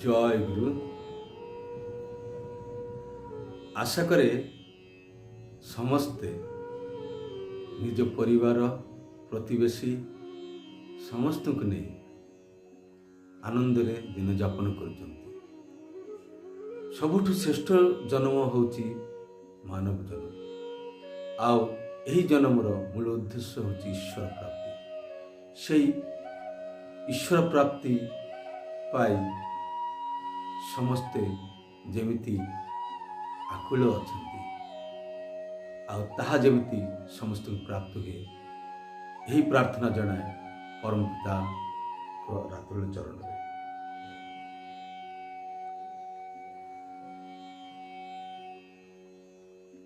জয় গুরু। আশা করে ସମସ୍ତେ ନିଜ ପରିବାର ପ୍ରତିବେଶୀ ସମସ୍ତଙ୍କୁ ନେଇ ଆନନ୍ଦରେ ଦିନଯାପନ କରୁଛନ୍ତି। ସବୁଠୁ ଶ୍ରେଷ୍ଠ ଜନ୍ମ ହେଉଛି ମାନବ ଜନ୍ମ। ଆଉ ଏହି ଜନ୍ମର ମୂଳ ଉଦ୍ଦେଶ୍ୟ ହେଉଛି ଈଶ୍ୱର ପ୍ରାପ୍ତି। ସେଇ ଈଶ୍ୱର ପ୍ରାପ୍ତି ପାଇ ସମସ୍ତେ ଯେମିତି ଆକୁଳ ଅଛନ୍ତି ଆଉ ତାହା ଯେମିତି ସମସ୍ତଙ୍କୁ ପ୍ରାପ୍ତ ହୁଏ, ଏହି ପ୍ରାର୍ଥନା ଜଣାଏ ପରମ ପିତାଙ୍କ ରାତୁଳ ଚରଣରେ।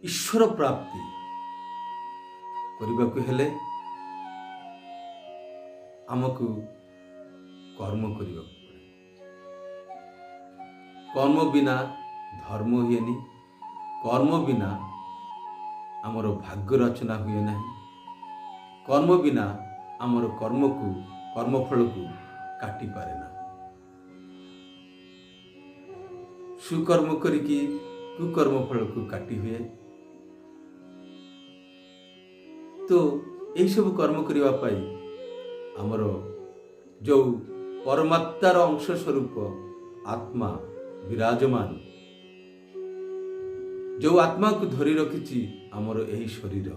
ଈଶ୍ୱର ପ୍ରାପ୍ତି କରିବାକୁ ହେଲେ ଆମକୁ କର୍ମ କରିବାକୁ ପଡ଼େ। କର୍ମ ବିନା ଧର୍ମ ହୁଏନି। କର୍ମ ବିନା ଆମର ଭାଗ୍ୟ ରଚନା ହୁଏ ନାହିଁ। କର୍ମ ବିନା ଆମର କର୍ମଫଳକୁ କାଟିପାରେ ନା। ସୁକର୍ମ କରିକି କୁକର୍ମ ଫଳକୁ କାଟି ହୁଏ। ତ ଏହିସବୁ କର୍ମ କରିବା ପାଇଁ ଆମର ଯେଉଁ ପରମାତ୍ମାର ଅଂଶ ସ୍ୱରୂପ ଆତ୍ମା ବିରାଜମାନ, ଯେଉଁ ଆତ୍ମାକୁ ଧରି ରଖିଛି ଆମର ଏହି ଶରୀର,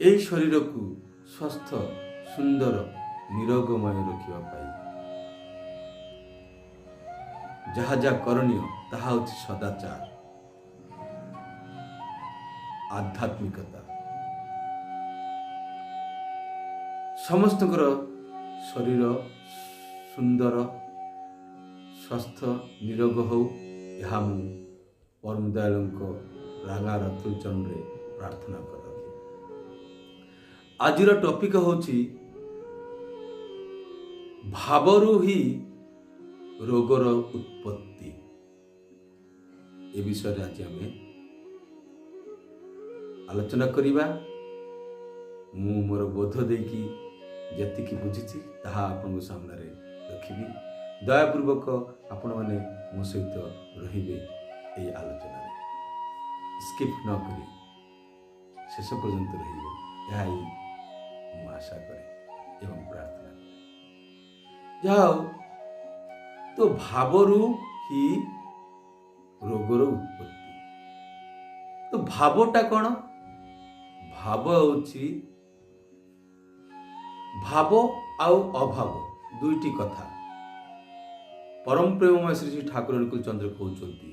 ଏହି ଶରୀରକୁ ସ୍ୱସ୍ଥ ସୁନ୍ଦର ନିରୋଗମୟ ରଖିବା ପାଇଁ ଯାହା ଯାହା କରଣୀୟ ତାହା ହେଉଛି ସଦାଚାର, ଆଧ୍ୟାତ୍ମିକତା। ସମସ୍ତଙ୍କର ଶରୀର ସୁନ୍ଦର ସ୍ୱାସ୍ଥ୍ୟ ନିରୋଗ ହେଉ, ଏହା ମୁଁ ପରମ ଦୟାଳୁଙ୍କ ରାଙ୍ଗା ରାତୁଲ ଚରଣରେ ପ୍ରାର୍ଥନା କରେ। ଆଜିର ଟପିକ ହେଉଛି ଭାବରୁ ହିଁ ରୋଗର ଉତ୍ପତ୍ତି। ଏ ବିଷୟରେ ଆଜି ଆମେ ଆଲୋଚନା କରିବା। ମୁଁ ମୋର ବୋଧ ଦେଇକି ଯେତିକି ବୁଝିଛି ତାହା ଆପଣଙ୍କ ସାମ୍ନାରେ ରଖିବି। ଦୟାପୂର୍ବକ ଆପଣମାନେ ମୋ ସହିତ ରହିବେ ଏହି ଆଲୋଚନାରେ, ସ୍କିପ୍ ନ କରି ଶେଷ ପର୍ଯ୍ୟନ୍ତ ରହିବେ, ଏହା ହିଁ ମୁଁ ଆଶା କରେ ଏବଂ ପ୍ରାର୍ଥନା କରେ। ଯାହା ହଉ, ତ ଭାବରୁ ହିଁ ରୋଗର ଉତ୍ପତ୍ତି। ତ ଭାବଟା କ'ଣ? ଭାବ ହେଉଛି ଭାବ ଆଉ ଅଭାବ ଦୁଇଟି କଥା। ପରମ ପ୍ରେମମୟ ଶ୍ରୀ ଶ୍ରୀ ଠାକୁର ଅନୁକୂଳ ଚନ୍ଦ୍ର କହୁଛନ୍ତି,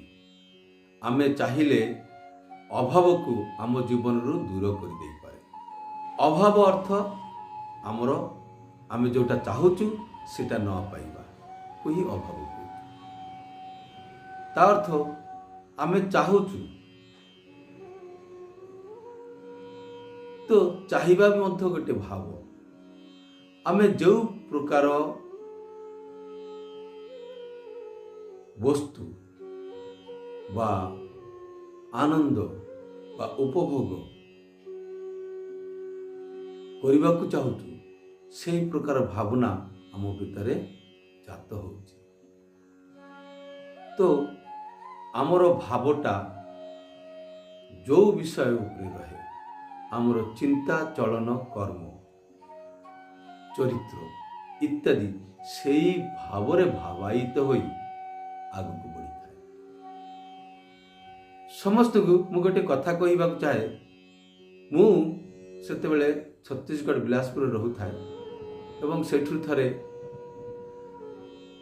ଆମେ ଚାହିଁଲେ ଅଭାବକୁ ଆମ ଜୀବନରୁ ଦୂର କରିଦେଇପାରେ। ଅଭାବ ଅର୍ଥ ଆମେ ଯେଉଁଟା ଚାହୁଁଛୁ ସେଟା ନ ପାଇବା ହିଁ ଅଭାବ କହୁଛୁ। ତା ଅର୍ଥ ଆମେ ଚାହୁଁଛୁ, ତ ଚାହିଁବା ବି ମଧ୍ୟ ଗୋଟେ ଭାବ। ଆମେ ଯେଉଁ ପ୍ରକାର ବସ୍ତୁ ବା ଆନନ୍ଦ ବା ଉପଭୋଗ କରିବାକୁ ଚାହୁଁଛୁ, ସେହି ପ୍ରକାର ଭାବନା ଆମ ଭିତରେ ଜାତ ହେଉଛି। ତ ଆମର ଭାବଟା ଯେଉଁ ବିଷୟ ଉପରେ ରହେ, ଆମର ଚିନ୍ତା, ଚଳନ, କର୍ମ, ଚରିତ୍ର ଇତ୍ୟାଦି ସେହି ଭାବରେ ଭାବାୟିତ ହୋଇ ଆଗକୁ ବଢ଼ିଥାଏ। ସମସ୍ତଙ୍କୁ ମୁଁ ଗୋଟେ କଥା କହିବାକୁ ଚାହେଁ। ମୁଁ ସେତେବେଳେ ଛତିଶଗଡ଼ ବିଳାସପୁରରେ ରହୁଥାଏ ଏବଂ ସେଠୁ ଥରେ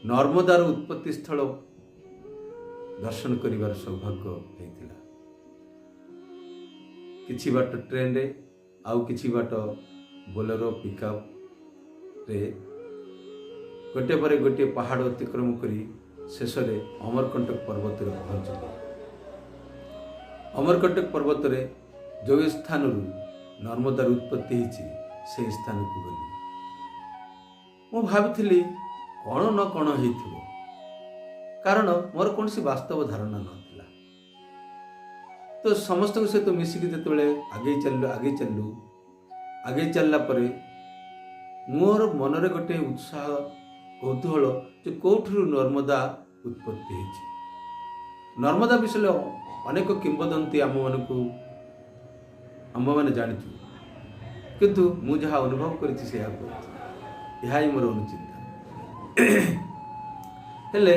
ନର୍ମଦାର ଉତ୍ପତ୍ତି ସ୍ଥଳ ଦର୍ଶନ କରିବାର ସୌଭାଗ୍ୟ ହେଇଥିଲା। କିଛି ବାଟ ଟ୍ରେନରେ, ଆଉ କିଛି ବାଟ ବୋଲେରୋ ପିକଅପ୍ରେ ଗୋଟିଏ ପରେ ଗୋଟିଏ ପାହାଡ଼ ଅତିକ୍ରମ କରି ଶେଷରେ ଅମରକଣ୍ଟକ ପର୍ବତରେ ପହଞ୍ଚିଲି। ଅମରକଣ୍ଟକ ପର୍ବତରେ ଯେଉଁ ସ୍ଥାନରୁ ନର୍ମଦାର ଉତ୍ପତ୍ତି ହେଇଛି ସେହି ସ୍ଥାନକୁ ଗଲି। ମୁଁ ଭାବିଥିଲି କ'ଣ ନ କ'ଣ ହେଇଥିବ, କାରଣ ମୋର କୌଣସି ବାସ୍ତବ ଧାରଣା ନଥିଲା। ତ ସମସ୍ତଙ୍କ ସହିତ ମିଶିକି ଯେତେବେଳେ ଆଗେଇ ଚାଲିଲା ପରେ ମୋର ମନରେ ଗୋଟେ ଉତ୍ସାହ କୌତୂହଳ ଯେ କେଉଁଠାରୁ ନର୍ମଦା ଉତ୍ପତ୍ତି ହେଇଛି। ନର୍ମଦା ବିଷୟରେ ଅନେକ କିମ୍ବଦନ୍ତୀ ଆମ୍ଭମାନେ ଜାଣିଛୁ, କିନ୍ତୁ ମୁଁ ଯାହା ଅନୁଭବ କରିଛି ସେୟା କହୁଛି। ଏହା ହିଁ ମୋର ଅନୁଚିନ୍ତା। ହେଲେ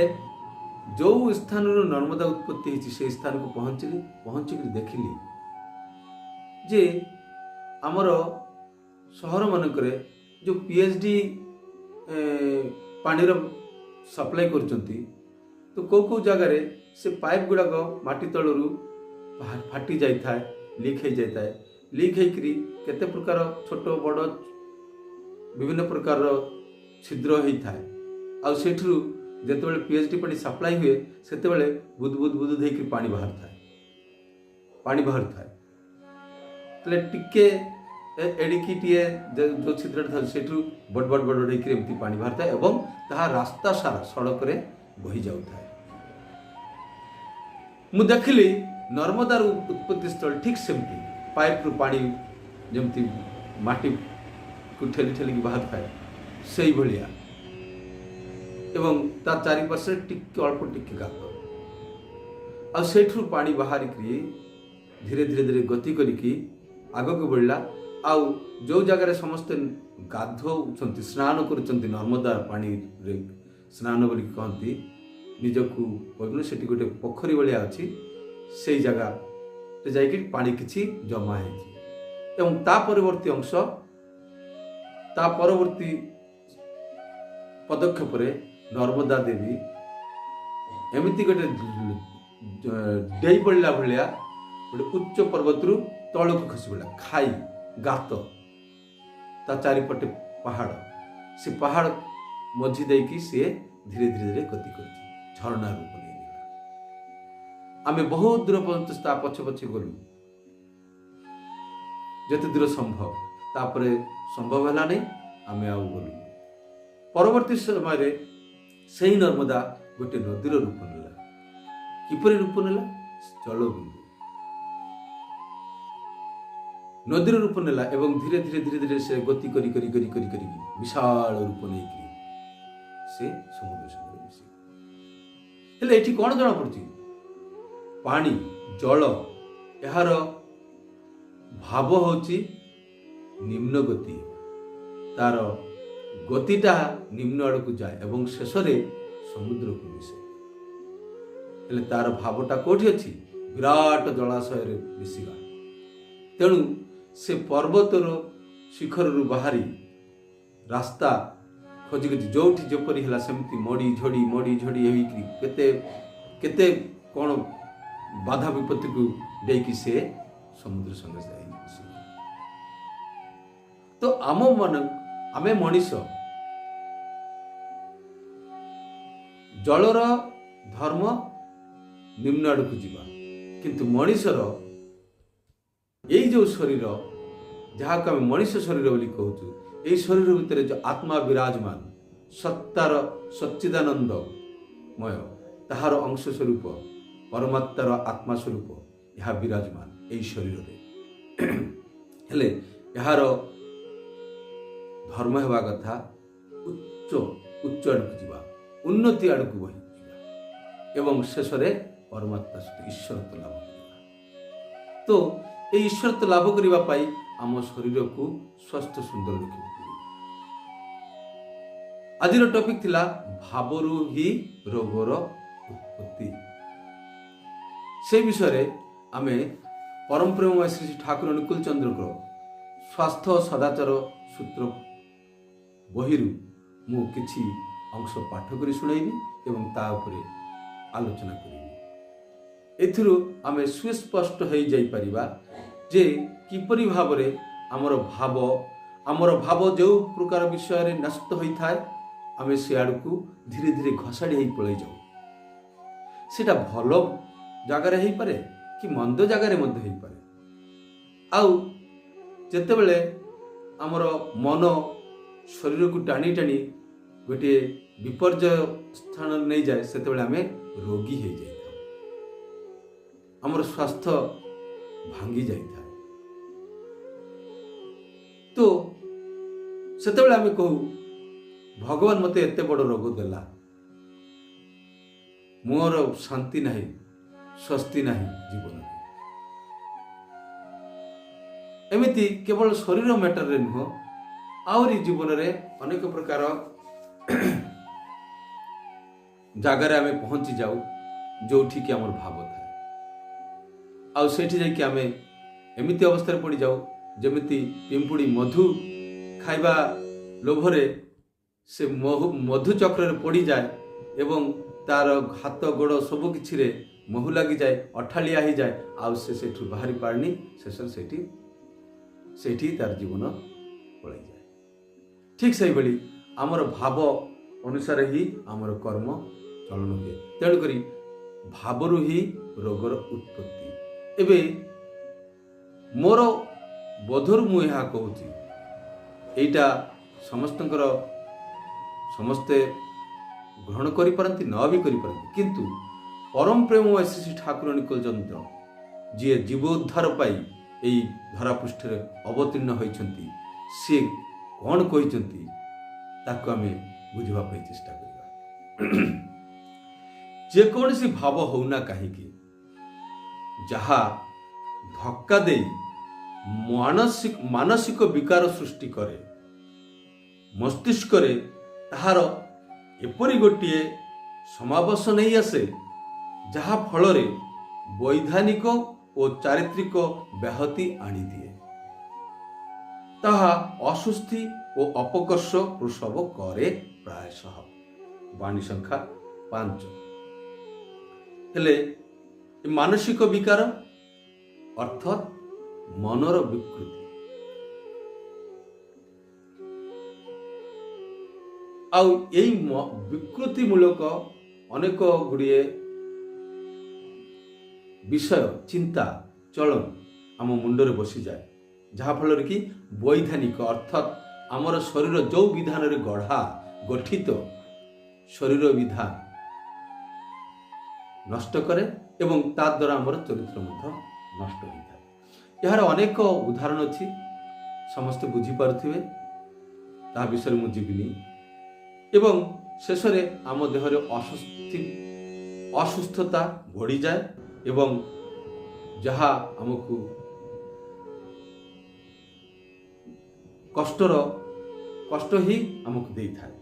ଯେଉଁ ସ୍ଥାନରୁ ନର୍ମଦା ଉତ୍ପତ୍ତି ହେଇଛି ସେହି ସ୍ଥାନକୁ ପହଞ୍ଚିକରି ଦେଖିଲି ଯେ ଆମର ସହରମାନଙ୍କରେ ଯେଉଁ PHD ପାଣିର ସପ୍ଲାଏ କରୁଛନ୍ତି, ତ କେଉଁ ଜାଗାରେ ସେ ପାଇପ୍ ଗୁଡ଼ାକ ମାଟି ତଳରୁ ଫାଟି ଯାଇଥାଏ, ଲିକ୍ ହେଇଯାଇଥାଏ। ଲିକ୍ ହେଇକରି କେତେ ପ୍ରକାର ଛୋଟ ବଡ଼ ବିଭିନ୍ନ ପ୍ରକାରର ଛିଦ୍ର ହେଇଥାଏ। ଆଉ ସେଇଠାରୁ ଯେତେବେଳେ PHD ପାଣି ସପ୍ଲାଏ ହୁଏ ସେତେବେଳେ ବୁଦ ହେଇକରି ପାଣି ବାହାରୁଥାଏ। ତାହେଲେ ଟିକେ ଏଡ଼ିକିଟିଏ ଯେଉଁ ଛିଦ୍ରଟା ଥାଏ ସେଇଠୁ ବଡ଼ ହେଇକରି ଏମିତି ପାଣି ବାହାରିଥାଏ ଏବଂ ତାହା ରାସ୍ତା ସାରା ସଡ଼କରେ ବହି ଯାଉଥାଏ। ମୁଁ ଦେଖିଲି ନର୍ମଦାର ଉତ୍ପତ୍ତି ସ୍ଥଳ ଠିକ୍ ସେମିତି ପାଇପ୍ରୁ ପାଣି ଯେମିତି ମାଟିକୁ ଠେଲିକି ବାହାରିଥାଏ ସେଇଭଳିଆ, ଏବଂ ତା ଚାରିପାର୍ଶ୍ୱରେ ଅଳ୍ପ ଟିକେ ଗାତ, ଆଉ ସେଇଠାରୁ ପାଣି ବାହାରିକି ଧୀରେ ଗତି କରିକି ଆଗକୁ ବଢ଼ିଲା। ଆଉ ଯେଉଁ ଜାଗାରେ ସମସ୍ତେ ଗାଧୋଉଛନ୍ତି, ସ୍ନାନ କରୁଛନ୍ତି, ନର୍ମଦା ପାଣିରେ ସ୍ନାନ ବୋଲି କହନ୍ତି ନିଜକୁ, ସେଠି ଗୋଟେ ପୋଖରୀ ଭଳିଆ ଅଛି, ସେଇ ଜାଗାରେ ଯାଇକି ପାଣି କିଛି ଜମା ହେଇଛି। ଏବଂ ତା ପରବର୍ତ୍ତୀ ପଦକ୍ଷେପରେ ନର୍ମଦା ଦେବୀ ଏମିତି ଗୋଟେ ଡେଇଁ ପଡ଼ିଲା ଭଳିଆ ଗୋଟେ ଉଚ୍ଚ ପର୍ବତରୁ ତଳକୁ ଖସି ପଡ଼ିଲା। ଖାଇ ଗାତ, ତା ଚାରିପଟେ ପାହାଡ଼, ସେ ପାହାଡ଼ ମଝି ଦେଇକି ସିଏ ଧୀରେ ଗତି କରିଛି, ଝରଣା ରୂପ ନେଇଗଲା। ଆମେ ବହୁତ ଦୂର ପର୍ଯ୍ୟନ୍ତ ତା ପଛେ ଗଲୁ, ଯେତେ ଦୂର ସମ୍ଭବ। ତାପରେ ସମ୍ଭବ ହେଲାନି, ଆମେ ଆଉ ଗଲୁ। ପରବର୍ତ୍ତୀ ସମୟରେ ସେହି ନର୍ମଦା ଗୋଟେ ନଦୀର ରୂପ ନେଲା। କିପରି ରୂପ ନେଲା? ଜଳବିନ୍ଦୁ ନଦୀର ରୂପ ନେଲା ଏବଂ ଧୀରେ ସେ ଗତି କରି ବିଶାଳ ରୂପ ନେଇକି ସେ ସମୁଦ୍ର ସାଗରରେ ମିଶିଲା। ହେଲେ ଏଠି କ'ଣ ଜଣାପଡ଼ୁଛି? ପାଣି, ଜଳ, ଏହାର ଭାବ ହେଉଛି ନିମ୍ନ ଗତି। ତାର ଗତିଟା ନିମ୍ନ ଆଡ଼କୁ ଯାଏ ଏବଂ ଶେଷରେ ସମୁଦ୍ରକୁ ମିଶେ। ହେଲେ ତାର ଭାବଟା କେଉଁଠି ଅଛି? ବିରାଟ ଜଳାଶୟରେ ମିଶିବା। ତେଣୁ ସେ ପର୍ବତର ଶିଖରରୁ ବାହାରି ରାସ୍ତା ଖୋଜି ଯେଉଁଠି ଯେପରି ହେଲା ସେମିତି ମଡ଼ି ଝଡ଼ି ହେଇକି କେତେ କ'ଣ ବାଧା ବିପତ୍ତିକୁ ଦେଇକି ସେ ସମୁଦ୍ର ସଙ୍ଗେ ଯାଇ ମିଶିଲା। ତ ଆମେ ମଣିଷ, ଜଳର ଧର୍ମ ନିମ୍ନ ଆଡ଼କୁ ଯିବା, କିନ୍ତୁ ମଣିଷର ଏଇ ଯେଉଁ ଶରୀର, ଯାହାକୁ ଆମେ ମଣିଷ ଶରୀର ବୋଲି କହୁଛୁ, ଏହି ଶରୀର ଭିତରେ ଯେଉଁ ଆତ୍ମା ବିରାଜମାନ, ସତ୍ତାର ସଚ୍ଚିଦାନନ୍ଦମୟ, ତାହାର ଅଂଶ ସ୍ୱରୂପ ପରମାତ୍ମାର ଆତ୍ମା ସ୍ୱରୂପ ଏହା ବିରାଜମାନ ଏହି ଶରୀରରେ। ହେଲେ ଏହାର ଧର୍ମ ହେବା କଥା ଉଚ୍ଚ ଆଡ଼କୁ ଯିବା, ଉନ୍ନତି ଆଡ଼କୁ ବହିଯିବା ଏବଂ ଶେଷରେ ପରମାତ୍ମା ସହିତ ଈଶ୍ୱରତ୍ୱ ଲାଭ କରିବା। ତ এই ଈଶ୍ୱରତ୍ୱ ଲାଭ କରିବା ପାଇଁ ଆମ ଶରୀରକୁ ସ୍ୱସ୍ଥ ସୁନ୍ଦର ରଖିବାକୁ ପଡ଼ିବ। ଆଜିର ଟପିକ୍ ଥିଲା ଭାବରୁ ହିଁ ରୋଗର ଉତ୍ପତ୍ତି। ସେ ବିଷୟରେ ଆମେ ପରମ ପ୍ରେମମୟ ଶ୍ରୀ ଠାକୁର ଅନୁକୂଳ ଚନ୍ଦ୍ରଙ୍କ ସ୍ୱାସ୍ଥ୍ୟ ସଦାଚାର ସୂତ୍ର ବହିରୁ ମୁଁ କିଛି ଅଂଶ ପାଠ କରି ଶୁଣାଇବି ଏବଂ ତା ଉପରେ ଆଲୋଚନା କରିବି। ଏଥିରୁ ଆମେ ସୁସ୍ପଷ୍ଟ ହୋଇଯାଇପାରିବା ଯେ କିପରି ଭାବରେ ଆମର ଭାବ ଯେଉଁ ପ୍ରକାର ବିଷୟରେ ନଷ୍ଟ ହୋଇଥାଏ, ଆମେ ସେ ଆଡ଼କୁ ଧୀରେ ଘୋଷାଡ଼ି ହେଇ ପଳାଇ ଯାଉ। ସେଟା ଭଲ ଜାଗାରେ ହେଇପାରେ କି ମନ୍ଦ ଜାଗାରେ ମଧ୍ୟ ହେଇପାରେ। ଆଉ ଯେତେବେଳେ ଆମର ମନ ଶରୀରକୁ ଟାଣି ଗୋଟିଏ ବିପର୍ଯ୍ୟୟ ସ୍ଥାନରେ ନେଇଯାଏ, ସେତେବେଳେ ଆମେ ରୋଗୀ ହେଇଯାଇଥାଉ, ଆମର ସ୍ୱାସ୍ଥ୍ୟ ଭାଙ୍ଗି ଯାଇଥାଏ। ତ ସେତେବେଳେ ଆମେ କହୁ ଭଗବାନ ମୋତେ ଏତେ ବଡ଼ ରୋଗ ଦେଲା, ମୋର ଶାନ୍ତି ନାହିଁ, ସ୍ୱସ୍ତି ନାହିଁ ଜୀବନରେ। ଏମିତି କେବଳ ଶରୀର ମ୍ୟାଟରରେ ନୁହଁ, ଆହୁରି ଜୀବନରେ ଅନେକ ପ୍ରକାର ଜାଗାରେ ଆମେ ପହଞ୍ଚି ଯାଉ ଯେଉଁଠିକି ଆମର ଭାବ ଥାଏ, ଆଉ ସେଇଠି ଯାଇକି ଆମେ ଏମିତି ଅବସ୍ଥାରେ ପଡ଼ିଯାଉ ଯେମିତି ପିମ୍ପୁଡ଼ି ମଧୁ ଖାଇବା ଲୋଭରେ ସେ ମଧୁ ଚକ୍ରରେ ପଡ଼ିଯାଏ ଏବଂ ତାର ହାତ ଗୋଡ଼ ସବୁ କିଛିରେ ମହୁ ଲାଗିଯାଏ, ଅଠାଳିଆ ହେଇଯାଏ, ଆଉ ସେ ସେଠୁ ବାହାରି ପାରେନି। ଶେଷରେ ସେଇଠି ତାର ଜୀବନ ପଳାଇଯାଏ। ଠିକ୍ ସେଇଭଳି ଆମର ଭାବ ଅନୁସାରେ ହିଁ ଆମର କର୍ମ ଚଳନ ହୁଏ। ତେଣୁକରି ଭାବରୁ ହିଁ ରୋଗର ଉତ୍ପତ୍ତି। ଏବେ ମୋର ବୋଧରୁ ମୁଁ ଏହା କହୁଛି, ଏଇଟା ସମସ୍ତେ ଗ୍ରହଣ କରିପାରନ୍ତି, ନ ବି କରିପାରନ୍ତି, କିନ୍ତୁ ପରମ ପ୍ରେମ ଶ୍ରୀ ଠାକୁରାଣୀ ଚନ୍ଦ୍ର ଯିଏ ଜୀବ ଉଦ୍ଧାର ପାଇଁ ଏହି ଧରାପୃଷ୍ଠରେ ଅବତୀର୍ଣ୍ଣ ହୋଇଛନ୍ତି, ସିଏ କ'ଣ କହିଛନ୍ତି ତାକୁ ଆମେ ବୁଝିବା ପାଇଁ ଚେଷ୍ଟା କରିବା। ଯେକୌଣସି ଭାବ ହଉନା କାହିଁକି, ଯାହା ଧକ୍କା ଦେଇ ମାନସିକ ବିକାର ସୃଷ୍ଟି କରେ, ମସ୍ତିଷ୍କରେ ତାହାର ଏପରି ଗୋଟିଏ ସମାବେଶ ନେଇ ଆସେ ଯାହା ଫଳରେ ବୈଧାନିକ ଓ ଚାରିତ୍ରିକ ବ୍ୟାହତି ଆଣିଦିଏ, ତାହା ଅସୁସ୍ଥି ଓ ଅପକର୍ଷ ପ୍ରସବ କରେ ପ୍ରାୟଶଃ। ବାଣୀ ସଂଖ୍ୟା 5। ହେଲେ ମାନସିକ ବିକାର ଅର୍ଥାତ୍ ମନର ବିକୃତି, ଆଉ ଏଇ ବିକୃତି ମୂଳକ ଅନେକ ଗୁଡ଼ିଏ ବିଷୟ, ଚିନ୍ତା, ଚଳନ ଆମ ମୁଣ୍ଡରେ ବସିଯାଏ, ଯାହାଫଳରେ କି ବୈଧାନିକ ଅର୍ଥାତ୍ ଆମର ଶରୀର ଯେଉଁ ବିଧାନରେ ଗଠିତ ଶରୀର ବିଧାନ ନଷ୍ଟ କରେ ଏବଂ ତା ଦ୍ୱାରା ଆମର ଚରିତ୍ର ମଧ୍ୟ ନଷ୍ଟ ହୋଇଥାଏ। ଏହାର ଅନେକ ଉଦାହରଣ ଅଛି, ସମସ୍ତେ ବୁଝିପାରୁଥିବେ, ତାହା ବିଷୟରେ ମୁଁ ଯିବିନି। ଏବଂ ଶେଷରେ ଆମ ଦେହରେ ଅସୁସ୍ଥତା ବଢ଼ିଯାଏ ଏବଂ ଯାହା ଆମକୁ କଷ୍ଟ ହିଁ ଆମକୁ ଦେଇଥାଏ।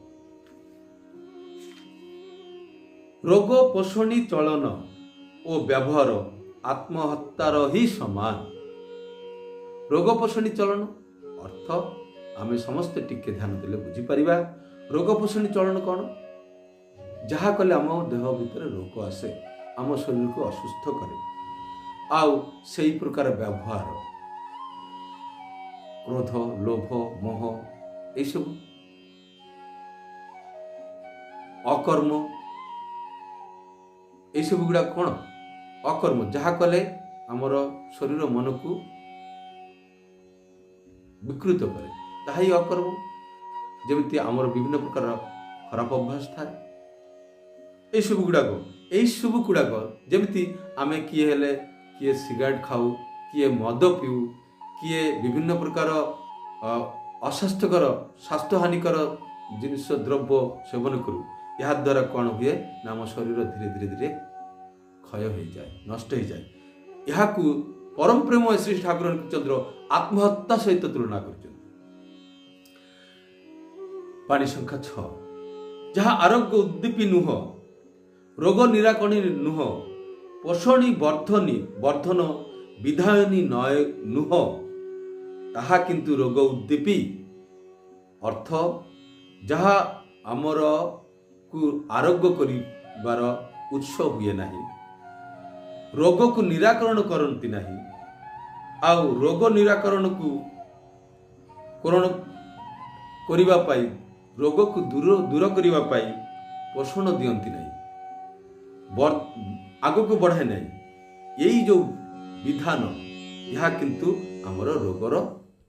ରୋଗ ପୋଷଣୀ ଚଳନ ଓ ବ୍ୟବହାର ଆତ୍ମହତ୍ୟାର ହିଁ ସମାନ। ରୋଗ ପୋଷଣୀ ଚଳନ ଅର୍ଥ ଆମେ ସମସ୍ତେ ଟିକେ ଧ୍ୟାନ ଦେଲେ ବୁଝିପାରିବା। ରୋଗ ପୋଷଣୀ ଚଳନ କ'ଣ? ଯାହା କଲେ ଆମ ଦେହ ଭିତରେ ରୋଗ ଆସେ, ଆମ ଶରୀରକୁ ଅସୁସ୍ଥ କରେ। ଆଉ ସେହି ପ୍ରକାର ବ୍ୟବହାର, କ୍ରୋଧ, ଲୋଭ, ମୋହ, ଏଇସବୁ ଅକର୍ମ, ଏଇସବୁ ଗୁଡ଼ାକ କ'ଣ? ଅକର୍ମ, ଯାହା କଲେ ଆମର ଶରୀର ମନକୁ ବିକୃତ କରେ, ତାହା ହିଁ ଅକର୍ମ। ଯେମିତି ଆମର ବିଭିନ୍ନ ପ୍ରକାର ଖରାପ ଅଭ୍ୟାସ ଥାଏ, ଏଇସବୁ ଗୁଡ଼ାକ ଯେମିତି ଆମେ କିଏ ସିଗାରେଟ୍ ଖାଉ, କିଏ ମଦ ପିଉ, କିଏ ବିଭିନ୍ନ ପ୍ରକାର ଅସ୍ୱାସ୍ଥ୍ୟକର, ସ୍ୱାସ୍ଥ୍ୟହାନିକର ଜିନିଷ ଦ୍ରବ୍ୟ ସେବନ କରୁ। ଏହାଦ୍ୱାରା କ'ଣ ହୁଏ ନା ଆମ ଶରୀର ଧୀରେ ଧୀରେ କ୍ଷୟ ହୋଇଯାଏ, ନଷ୍ଟ ହୋଇଯାଏ। ଏହାକୁ ପରମ ପ୍ରେମ ଶ୍ରୀ ଠାକୁରାଣୀ ଚନ୍ଦ୍ର ଆତ୍ମହତ୍ୟା ସହିତ ତୁଳନା କରିଛନ୍ତି। ବାଣୀ ସଂଖ୍ୟା 6। ଯାହା ଆରୋଗ୍ୟ ଉଦ୍ଦୀପୀ ନୁହଁ, ରୋଗ ନିରାକରଣୀ ନୁହଁ, ପୋଷଣୀ ବର୍ଦ୍ଧନ ବିଧାୟନୀ ନୁହଁ, ତାହା କିନ୍ତୁ ରୋଗ ଉଦ୍ଦୀପୀ। ଅର୍ଥ, ଯାହା ଆମରକୁ ଆରୋଗ୍ୟ କରିବାର ଉତ୍ସ ହୁଏ ନାହିଁ, ରୋଗକୁ ନିରାକରଣ କରନ୍ତି ନାହିଁ, ଆଉ ରୋଗ ନିରାକରଣକୁ କରିବା ପାଇଁ, ରୋଗକୁ ଦୂର କରିବା ପାଇଁ ପୋଷଣ ଦିଅନ୍ତି ନାହିଁ, ଆଗକୁ ବଢ଼ାଏ ନାହିଁ। ଏଇ ଯେଉଁ ବିଧାନ, ଏହା କିନ୍ତୁ ଆମର ରୋଗର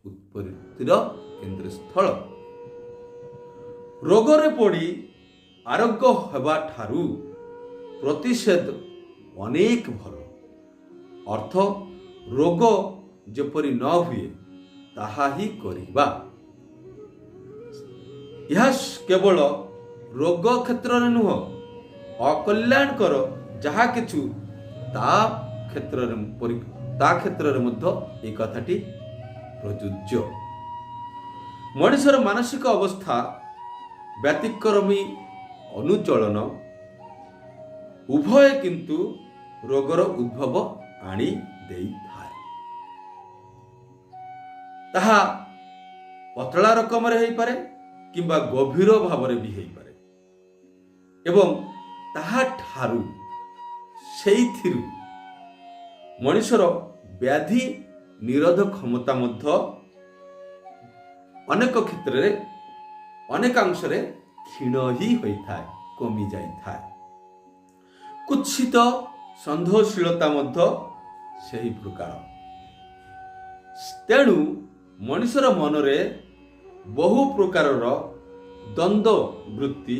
ଉତ୍ପତ୍ତିର କେନ୍ଦ୍ରସ୍ଥଳ। ରୋଗରେ ପଡ଼ି ଆରୋଗ୍ୟ ହେବା ଠାରୁ ପ୍ରତିଷେଧ ଅନେକ ଭଲ। ଅର୍ଥ, ରୋଗ ଯେପରି ନ ହୁଏ ତାହା ହିଁ କରିବା। ଏହା କେବଳ ରୋଗ କ୍ଷେତ୍ରରେ ନୁହଁ, ଅକଲ୍ୟାଣକର ଯାହା କିଛି ତା କ୍ଷେତ୍ରରେ ମଧ୍ୟ ଏହି କଥାଟି ପ୍ରଯୁଜ୍ୟ। ମଣିଷର ମାନସିକ ଅବସ୍ଥା, ବ୍ୟତିକ୍ରମୀ ଅନୁଚଳନ ଉଭୟ କିନ୍ତୁ ରୋଗର ଉଦ୍ଭବ ଆଣି ଦେଇଥାଏ। ତାହା ପତଳା ରକମରେ ହେଇପାରେ କିମ୍ବା ଗଭୀର ଭାବରେ ବି ହେଇପାରେ ଏବଂ ସେଇଥିରୁ ମଣିଷର ବ୍ୟାଧି ନିରୋଧ କ୍ଷମତା ମଧ୍ୟ ଅନେକ କ୍ଷେତ୍ରରେ ଅନେକାଂଶରେ କ୍ଷୀଣ ହିଁ ହୋଇଥାଏ, କମି ଯାଇଥାଏ। କୁତ୍ସିତ ସନ୍ଦେହଶୀଳତା ମଧ୍ୟ ସେହି ପ୍ରକାର। ତେଣୁ ମଣିଷର ମନରେ ବହୁ ପ୍ରକାରର ଦ୍ୱନ୍ଦ୍ୱ ବୃତ୍ତି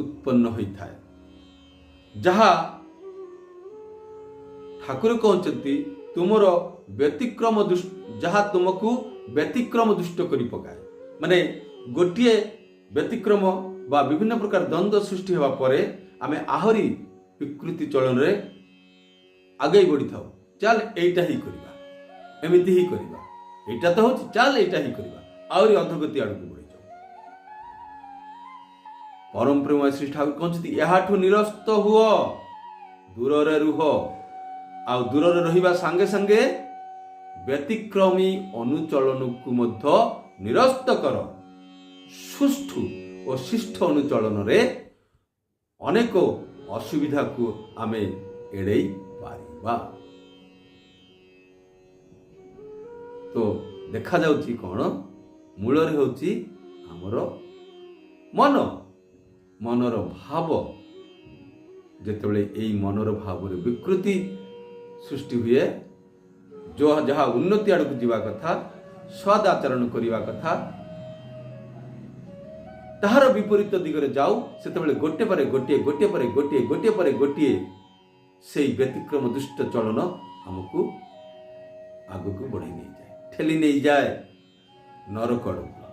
ଉତ୍ପନ୍ନ ହୋଇଥାଏ, ଯାହା ଠାକୁର କହୁଛନ୍ତି ତୁମର ଯାହା ତୁମକୁ ବ୍ୟତିକ୍ରମ ଦୁଷ୍ଟ କରି ପକାଏ। ମାନେ ଗୋଟିଏ ବ୍ୟତିକ୍ରମ ବା ବିଭିନ୍ନ ପ୍ରକାର ଦ୍ୱନ୍ଦ୍ୱ ସୃଷ୍ଟି ହେବା ପରେ ଆମେ ଆହୁରି ବିକୃତି ଚଳନରେ ଆଗେଇ ବଢିଥାଉ। ଚାଲ ଏଇଟା ହିଁ କରିବା, ଏମିତି ହିଁ କରିବା, ଏଇଟା ତ ହଉଛି, ଚାଲ ଏଇଟା ହିଁ କରିବା, ଆହୁରି ଅଧୋଗତି ଆଡକୁ ବଢିଯାଉ। ପରମ ପ୍ରେମ ଶ୍ରୀ ଠାକୁର କହୁଛନ୍ତି ଏହାଠୁ ନିରସ୍ତ ହୁଅ, ଦୂରରେ ରୁହ। ଆଉ ଦୂରରେ ରହିବା ସାଙ୍ଗେ ସାଙ୍ଗେ ବ୍ୟତିକ୍ରମୀ ଅନୁଚଳନକୁ ମଧ୍ୟ ନିରସ୍ତ କର। ସୁଷ୍ଠୁ ଓ ଶିଷ୍ଟ ଅନୁଚଳନରେ ଅନେକ ଅସୁବିଧାକୁ ଆମେ ଏଡ଼େଇ ପାରିବା। ତ ଦେଖାଯାଉଛି କ'ଣ, ମୂଳରେ ହେଉଛି ଆମର ମନର ଭାବ। ଯେତେବେଳେ ଏଇ ମନର ଭାବରେ ବିକୃତି ସୃଷ୍ଟି ହୁଏ, ଯାହା ଉନ୍ନତି ଆଡ଼କୁ ଯିବା କଥା, ସଦ୍ ଆଚରଣ କରିବା କଥା, ତାହାର ବିପରୀତ ଦିଗରେ ଯାଉ, ସେତେବେଳେ ଗୋଟିଏ ପରେ ଗୋଟିଏ ସେଇ ବ୍ୟତିକ୍ରମ ଦୁଷ୍ଟ ଚଳନ ଆମକୁ ଆଗକୁ ବଢ଼େଇ ନେଇଯାଏ, ଠେଲି ନେଇଯାଏ ନରକ ଆଡ଼କୁ।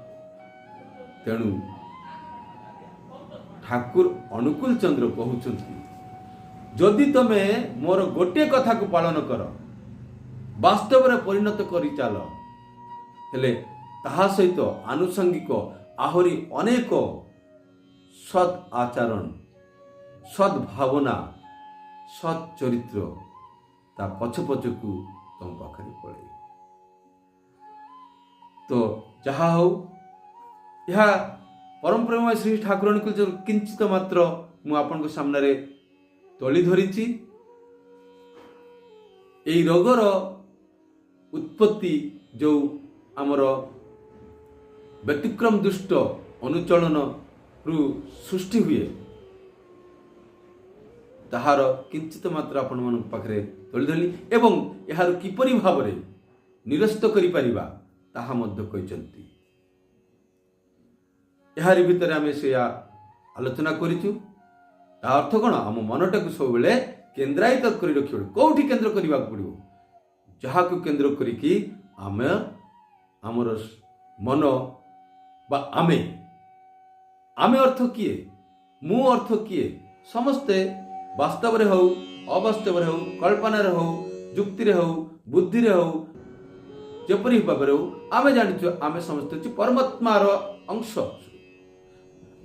ତେଣୁ ଠାକୁର ଅନୁକୂଳ ଚନ୍ଦ୍ର କହୁଛନ୍ତି, ଯଦି ତମେ ମୋର ଗୋଟିଏ କଥାକୁ ପାଳନ କର, ବାସ୍ତବରେ ପରିଣତ କରି ଚାଲ, ହେଲେ ତାହା ସହିତ ଆନୁଷଙ୍ଗିକ ଆହୁରି ଅନେକ ସଦ୍ ଆଚରଣ, ସଦ୍ ଭାବନା, ସତ୍ ଚରିତ୍ର ତା ପଛକୁ ତମ ପାଖରେ ପଳେଇବ। ତ ଯାହା ହଉ, ଏହା ପରମ ପ୍ରେମ ଶ୍ରୀ ଠାକୁରଙ୍କୁ କିଞ୍ଚିତ ମାତ୍ର ମୁଁ ଆପଣଙ୍କ ସାମ୍ନାରେ ତଳି ଧରିଛି। ଏହି ରୋଗର ଉତ୍ପତ୍ତି ଯେଉଁ ଆମର ବ୍ୟତିକ୍ରମ ଦୁଷ୍ଟ ଅନୁଚଳନରୁ ସୃଷ୍ଟି ହୁଏ, ତାହାର କିଞ୍ଚିତ ମାତ୍ର ଆପଣମାନଙ୍କ ପାଖରେ ତଳି ଧରିଲି ଏବଂ ଏହାର କିପରି ଭାବରେ ନିରସ୍ତ କରିପାରିବା ତାହା ମଧ୍ୟ କହିଛନ୍ତି। ଏହାରି ଭିତରେ ଆମେ ସେୟା ଆଲୋଚନା କରିଛୁ। ତା ଅର୍ଥ କ'ଣ, ଆମ ମନଟାକୁ ସବୁବେଳେ କେନ୍ଦ୍ରାୟିତ କରି ରଖିବା। କୋଉଠି କେନ୍ଦ୍ର କରିବାକୁ ପଡ଼ିବ? ଯାହାକୁ କେନ୍ଦ୍ର କରିକି ଆମର ମନ ବା ଆମେ ଅର୍ଥ କିଏ, ମୁଁ ଅର୍ଥ କିଏ, ସମସ୍ତେ ବାସ୍ତବରେ ହଉ ଅବାସ୍ତବରେ ହଉ, କଳ୍ପନାରେ ହଉ, ଯୁକ୍ତିରେ ହଉ, ବୁଦ୍ଧିରେ ହଉ, ଯେପରି ଭାବରେ ହଉ, ଆମେ ଜାଣିଛୁ ଆମେ ସମସ୍ତେ ହଉଛି ପରମାତ୍ମାର ଅଂଶ।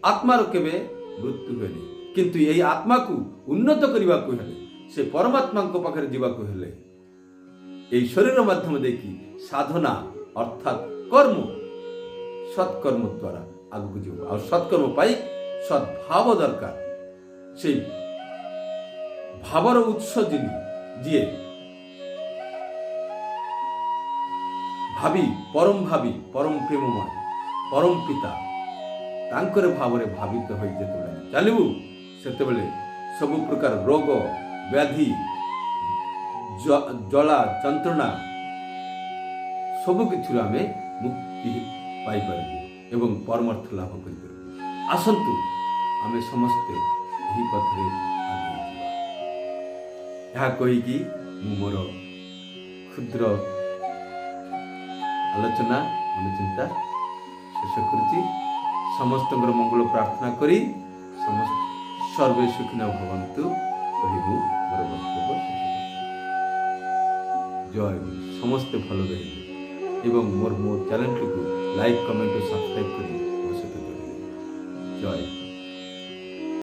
ଆତ୍ମାର କେବେ ମୃତ୍ୟୁ ହୁଏନି, କିନ୍ତୁ ଏହି ଆତ୍ମାକୁ ଉନ୍ନତ କରିବାକୁ ହେଲେ, ସେ ପରମାତ୍ମାଙ୍କ ପାଖରେ ଯିବାକୁ ହେଲେ ଏହି ଶରୀର ମାଧ୍ୟମ ଦେଇକି ସାଧନା ଅର୍ଥାତ୍ କର୍ମ, ସତ୍କର୍ମ ଦ୍ୱାରା ଆଗକୁ ଯିବ। ଆଉ ସତ୍କର୍ମ ପାଇଁ ସଦ୍ଭାବ ଦରକାର। ସେଇ ଭାବର ଉତ୍ସ ଯିଏ ପରମ ପ୍ରେମମୟ, ପରମ ପିତା, ତାଙ୍କର ଭାବରେ ଭାବିତ ହୋଇ ଯେତେବେଳେ ଚାଲିବୁ, ସେତେବେଳେ ସବୁ ପ୍ରକାର ରୋଗ ବ୍ୟାଧି, ଜଳା ଯନ୍ତ୍ରଣା ସବୁ କିଛିରୁ ଆମେ ମୁକ୍ତି ପାଇପାରିବୁ ଏବଂ ପରମାର୍ଥ ଲାଭ କରିପାରିବୁ। ଆସନ୍ତୁ ଆମେ ସମସ୍ତେ ଏହି ପଥରେ ଆଗେଇ ଯିବା। ଏହା କହିକି ମୁଁ ମୋର କ୍ଷୁଦ୍ର ଆଲୋଚନା ଅନୁଚିନ୍ତା ଶେଷ କରୁଛି। ସମସ୍ତଙ୍କର ମଙ୍ଗଳ ପ୍ରାର୍ଥନା କରି ସର୍ବେ ସୁଖିନଃ ଭବନ୍ତୁ କହି ମୁଁ ମୋର ବକ୍ତବ୍ୟ ଶେଷ କରୁଛି। ଜୟ ଗୁରୁ। ସମସ୍ତେ ଭଲ ରହିବେ ଏବଂ ମୋ ଚ୍ୟାନେଲଟିକୁ ଲାଇକ୍ କମେଣ୍ଟ ଓ ସବସ୍କ୍ରାଇବ୍ କରି ମୋ ସହିତ ଯୋଡ଼ିବେ। ଜୟ